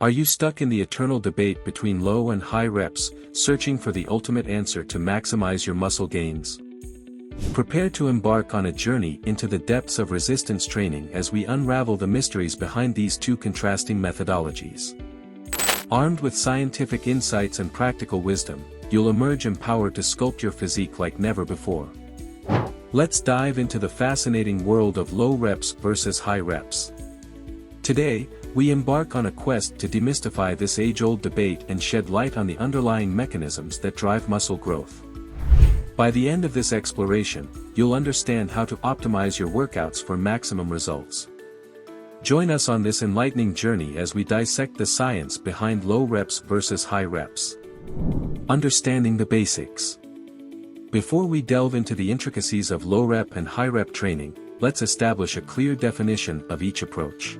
Are you stuck in the eternal debate between low and high reps, searching for the ultimate answer to maximize your muscle gains? Prepare to embark on a journey into the depths of resistance training as we unravel the mysteries behind these two contrasting methodologies. Armed with scientific insights and practical wisdom, you'll emerge empowered to sculpt your physique like never before. Let's dive into the fascinating world of low reps versus high reps. Today, we embark on a quest to demystify this age-old debate and shed light on the underlying mechanisms that drive muscle growth. By the end of this exploration, you'll understand how to optimize your workouts for maximum results. Join us on this enlightening journey as we dissect the science behind low reps versus high reps. Understanding the basics. Before we delve into the intricacies of low rep and high rep training, let's establish a clear definition of each approach.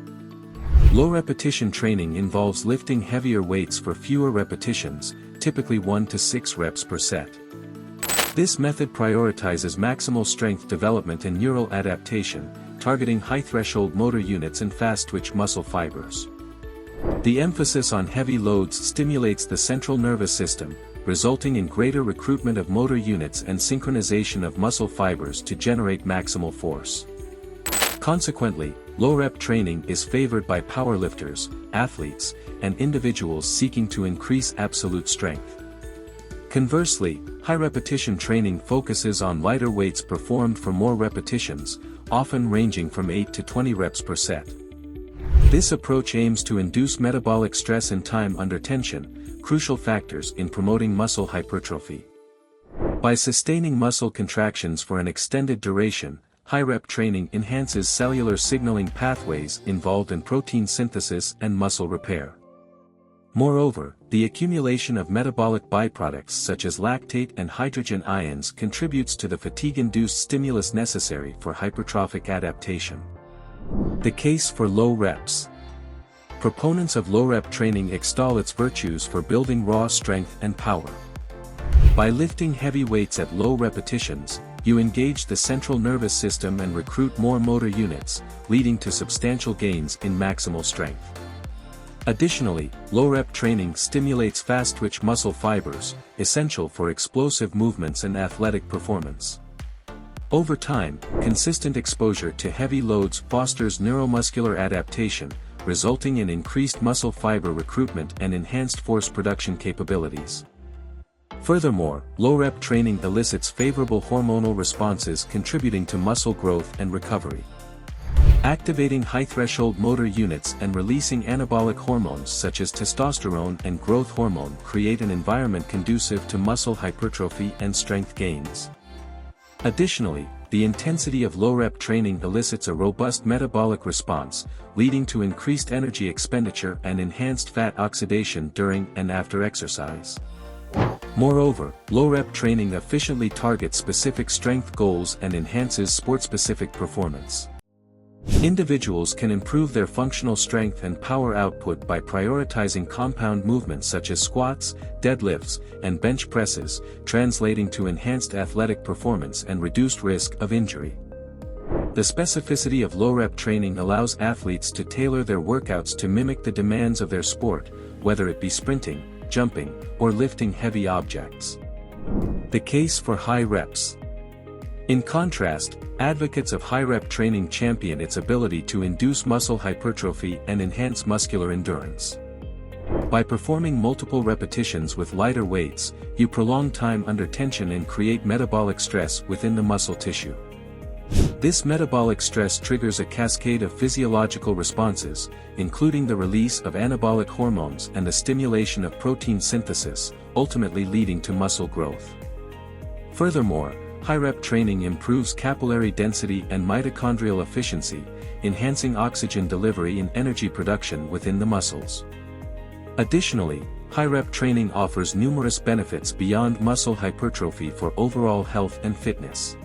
Low repetition training involves lifting heavier weights for fewer repetitions, typically 1 to 6 reps per set. This method prioritizes maximal strength development and neural adaptation, targeting high-threshold motor units and fast-twitch muscle fibers. The emphasis on heavy loads stimulates the central nervous system, resulting in greater recruitment of motor units and synchronization of muscle fibers to generate maximal force. Consequently, low-rep training is favored by powerlifters, athletes, and individuals seeking to increase absolute strength. Conversely, high-repetition training focuses on lighter weights performed for more repetitions, often ranging from 8 to 20 reps per set. This approach aims to induce metabolic stress and time under tension, crucial factors in promoting muscle hypertrophy. By sustaining muscle contractions for an extended duration, high-rep training enhances cellular signaling pathways involved in protein synthesis and muscle repair. Moreover, the accumulation of metabolic byproducts such as lactate and hydrogen ions contributes to the fatigue-induced stimulus necessary for hypertrophic adaptation. The case for low reps. Proponents of low-rep training extol its virtues for building raw strength and power. By lifting heavy weights at low repetitions, you engage the central nervous system and recruit more motor units, leading to substantial gains in maximal strength. Additionally, low-rep training stimulates fast-twitch muscle fibers, essential for explosive movements and athletic performance. Over time, consistent exposure to heavy loads fosters neuromuscular adaptation, resulting in increased muscle fiber recruitment and enhanced force production capabilities. Furthermore, low-rep training elicits favorable hormonal responses contributing to muscle growth and recovery. Activating high-threshold motor units and releasing anabolic hormones such as testosterone and growth hormone create an environment conducive to muscle hypertrophy and strength gains. Additionally, the intensity of low-rep training elicits a robust metabolic response, leading to increased energy expenditure and enhanced fat oxidation during and after exercise. Moreover, low-rep training efficiently targets specific strength goals and enhances sport-specific performance. Individuals can improve their functional strength and power output by prioritizing compound movements such as squats, deadlifts, and bench presses, translating to enhanced athletic performance and reduced risk of injury. The specificity of low-rep training allows athletes to tailor their workouts to mimic the demands of their sport, whether it be sprinting, jumping, or lifting heavy objects. The case for high reps. In contrast, advocates of high-rep training champion its ability to induce muscle hypertrophy and enhance muscular endurance. By performing multiple repetitions with lighter weights, you prolong time under tension and create metabolic stress within the muscle tissue. This metabolic stress triggers a cascade of physiological responses, including the release of anabolic hormones and the stimulation of protein synthesis, ultimately leading to muscle growth. Furthermore, high-rep training improves capillary density and mitochondrial efficiency, enhancing oxygen delivery and energy production within the muscles. Additionally, high-rep training offers numerous benefits beyond muscle hypertrophy for overall health and fitness.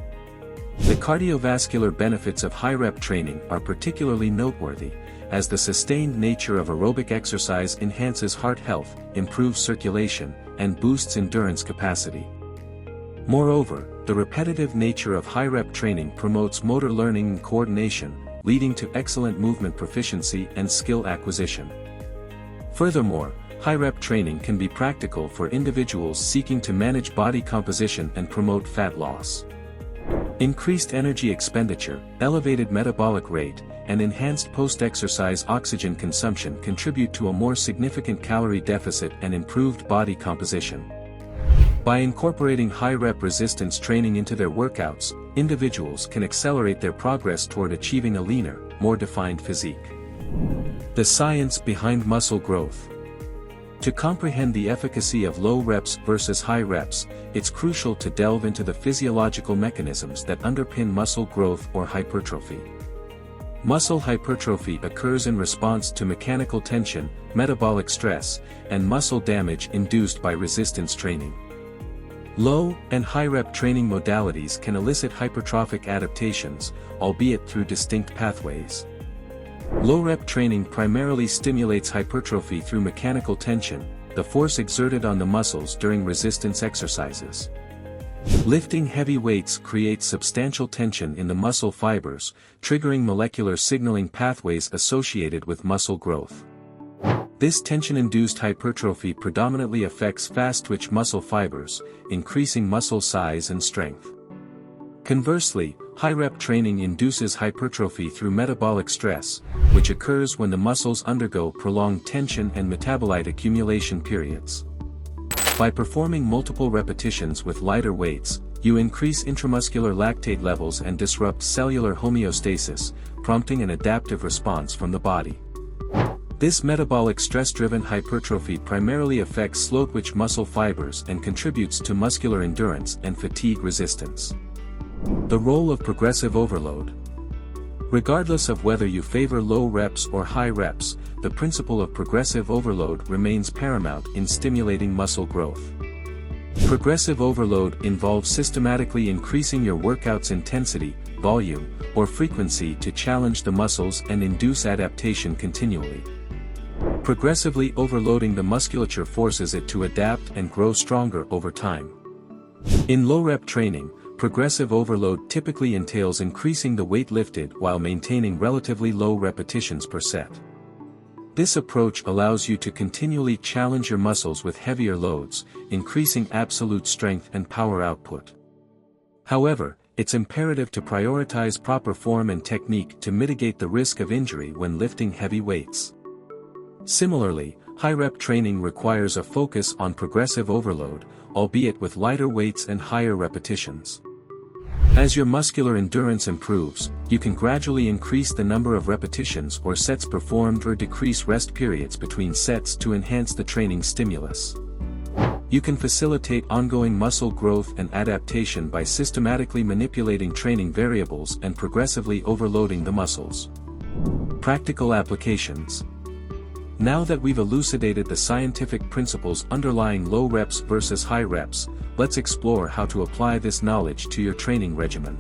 The cardiovascular benefits of high-rep training are particularly noteworthy, as the sustained nature of aerobic exercise enhances heart health, improves circulation, and boosts endurance capacity. Moreover, the repetitive nature of high-rep training promotes motor learning and coordination, leading to excellent movement proficiency and skill acquisition. Furthermore, high-rep training can be practical for individuals seeking to manage body composition and promote fat loss. Increased energy expenditure, elevated metabolic rate, and enhanced post-exercise oxygen consumption contribute to a more significant calorie deficit and improved body composition. By incorporating high-rep resistance training into their workouts, individuals can accelerate their progress toward achieving a leaner, more defined physique. The science behind muscle growth. To comprehend the efficacy of low reps versus high reps, it's crucial to delve into the physiological mechanisms that underpin muscle growth or hypertrophy. Muscle hypertrophy occurs in response to mechanical tension, metabolic stress, and muscle damage induced by resistance training. Low and high-rep training modalities can elicit hypertrophic adaptations, albeit through distinct pathways. Low-rep training primarily stimulates hypertrophy through mechanical tension, the force exerted on the muscles during resistance exercises. Lifting heavy weights creates substantial tension in the muscle fibers, triggering molecular signaling pathways associated with muscle growth. This tension-induced hypertrophy predominantly affects fast-twitch muscle fibers, increasing muscle size and strength. Conversely, high-rep training induces hypertrophy through metabolic stress, which occurs when the muscles undergo prolonged tension and metabolite accumulation periods. By performing multiple repetitions with lighter weights, you increase intramuscular lactate levels and disrupt cellular homeostasis, prompting an adaptive response from the body. This metabolic stress-driven hypertrophy primarily affects slow-twitch muscle fibers and contributes to muscular endurance and fatigue resistance. The role of progressive overload. Regardless of whether you favor low reps or high reps, the principle of progressive overload remains paramount in stimulating muscle growth. Progressive overload involves systematically increasing your workout's intensity, volume, or frequency to challenge the muscles and induce adaptation continually. Progressively overloading the musculature forces it to adapt and grow stronger over time. In low-rep training, progressive overload typically entails increasing the weight lifted while maintaining relatively low repetitions per set. This approach allows you to continually challenge your muscles with heavier loads, increasing absolute strength and power output. However, it's imperative to prioritize proper form and technique to mitigate the risk of injury when lifting heavy weights. Similarly, high-rep training requires a focus on progressive overload, albeit with lighter weights and higher repetitions. As your muscular endurance improves, you can gradually increase the number of repetitions or sets performed or decrease rest periods between sets to enhance the training stimulus. You can facilitate ongoing muscle growth and adaptation by systematically manipulating training variables and progressively overloading the muscles. Practical applications. Now that we've elucidated the scientific principles underlying low reps versus high reps, let's explore how to apply this knowledge to your training regimen.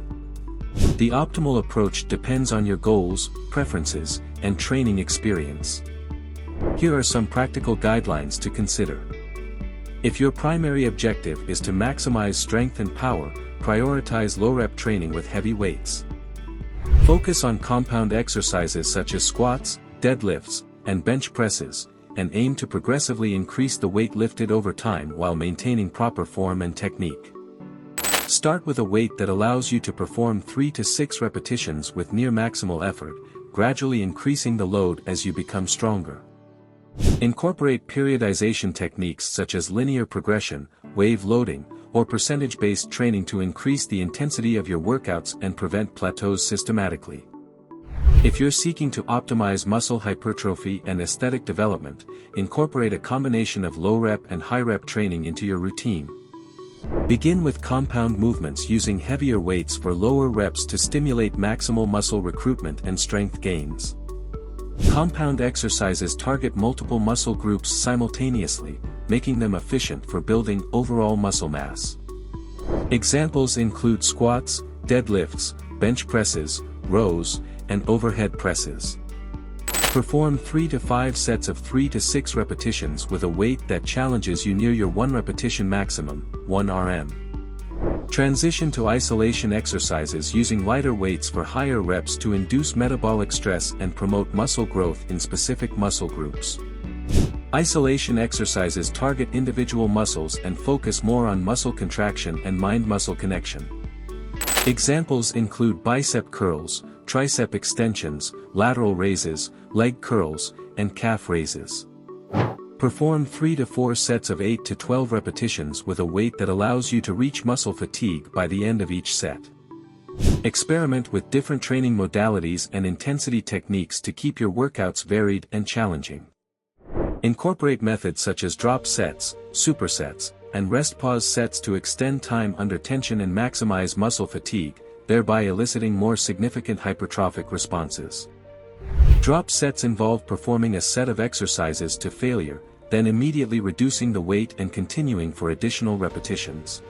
The optimal approach depends on your goals, preferences, and training experience. Here are some practical guidelines to consider. If your primary objective is to maximize strength and power, prioritize low-rep training with heavy weights. Focus on compound exercises such as squats, deadlifts, and bench presses, and aim to progressively increase the weight lifted over time while maintaining proper form and technique. Start with a weight that allows you to perform 3 to 6 repetitions with near maximal effort, gradually increasing the load as you become stronger. Incorporate periodization techniques such as linear progression, wave loading, or percentage-based training to increase the intensity of your workouts and prevent plateaus systematically. If you're seeking to optimize muscle hypertrophy and aesthetic development, incorporate a combination of low-rep and high-rep training into your routine. Begin with compound movements using heavier weights for lower reps to stimulate maximal muscle recruitment and strength gains. Compound exercises target multiple muscle groups simultaneously, making them efficient for building overall muscle mass. Examples include squats, deadlifts, bench presses, rows, and overhead presses. Perform 3 to 5 sets of 3 to 6 repetitions with a weight that challenges you near your 1 repetition maximum, 1 RM. Transition to isolation exercises using lighter weights for higher reps to induce metabolic stress and promote muscle growth in specific muscle groups. Isolation exercises target individual muscles and focus more on muscle contraction and mind-muscle connection. Examples include bicep curls, tricep extensions, lateral raises, leg curls, and calf raises. Perform 3 to 4 sets of 8 to 12 repetitions with a weight that allows you to reach muscle fatigue by the end of each set. Experiment with different training modalities and intensity techniques to keep your workouts varied and challenging. Incorporate methods such as drop sets, supersets, and rest pause sets to extend time under tension and maximize muscle fatigue, thereby eliciting more significant hypertrophic responses. Drop sets involve performing a set of exercises to failure, then immediately reducing the weight and continuing for additional repetitions.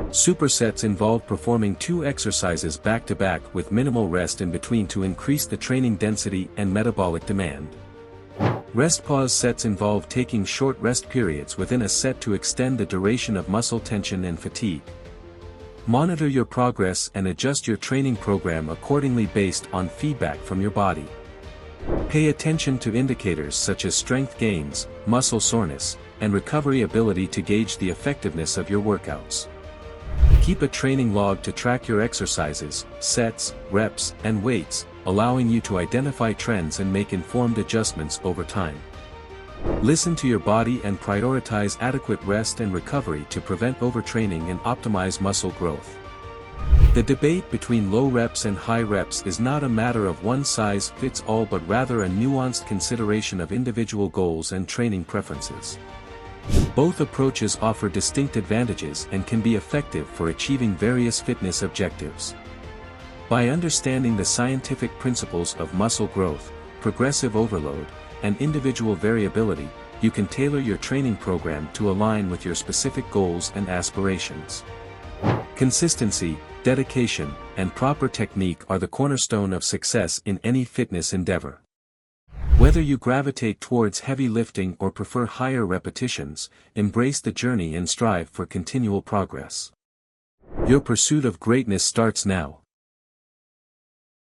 Supersets involve performing 2 exercises back-to-back with minimal rest in between to increase the training density and metabolic demand. Rest pause sets involve taking short rest periods within a set to extend the duration of muscle tension and fatigue. Monitor your progress and adjust your training program accordingly based on feedback from your body. Pay attention to indicators such as strength gains, muscle soreness, and recovery ability to gauge the effectiveness of your workouts. Keep a training log to track your exercises, sets, reps, and weights, allowing you to identify trends and make informed adjustments over time. Listen to your body and prioritize adequate rest and recovery to prevent overtraining and optimize muscle growth. The debate between low reps and high reps is not a matter of one size fits all but rather a nuanced consideration of individual goals and training preferences. Both approaches offer distinct advantages and can be effective for achieving various fitness objectives. By understanding the scientific principles of muscle growth, progressive overload, and individual variability, you can tailor your training program to align with your specific goals and aspirations. Consistency, dedication, and proper technique are the cornerstone of success in any fitness endeavor. Whether you gravitate towards heavy lifting or prefer higher repetitions, embrace the journey and strive for continual progress. Your pursuit of greatness starts now.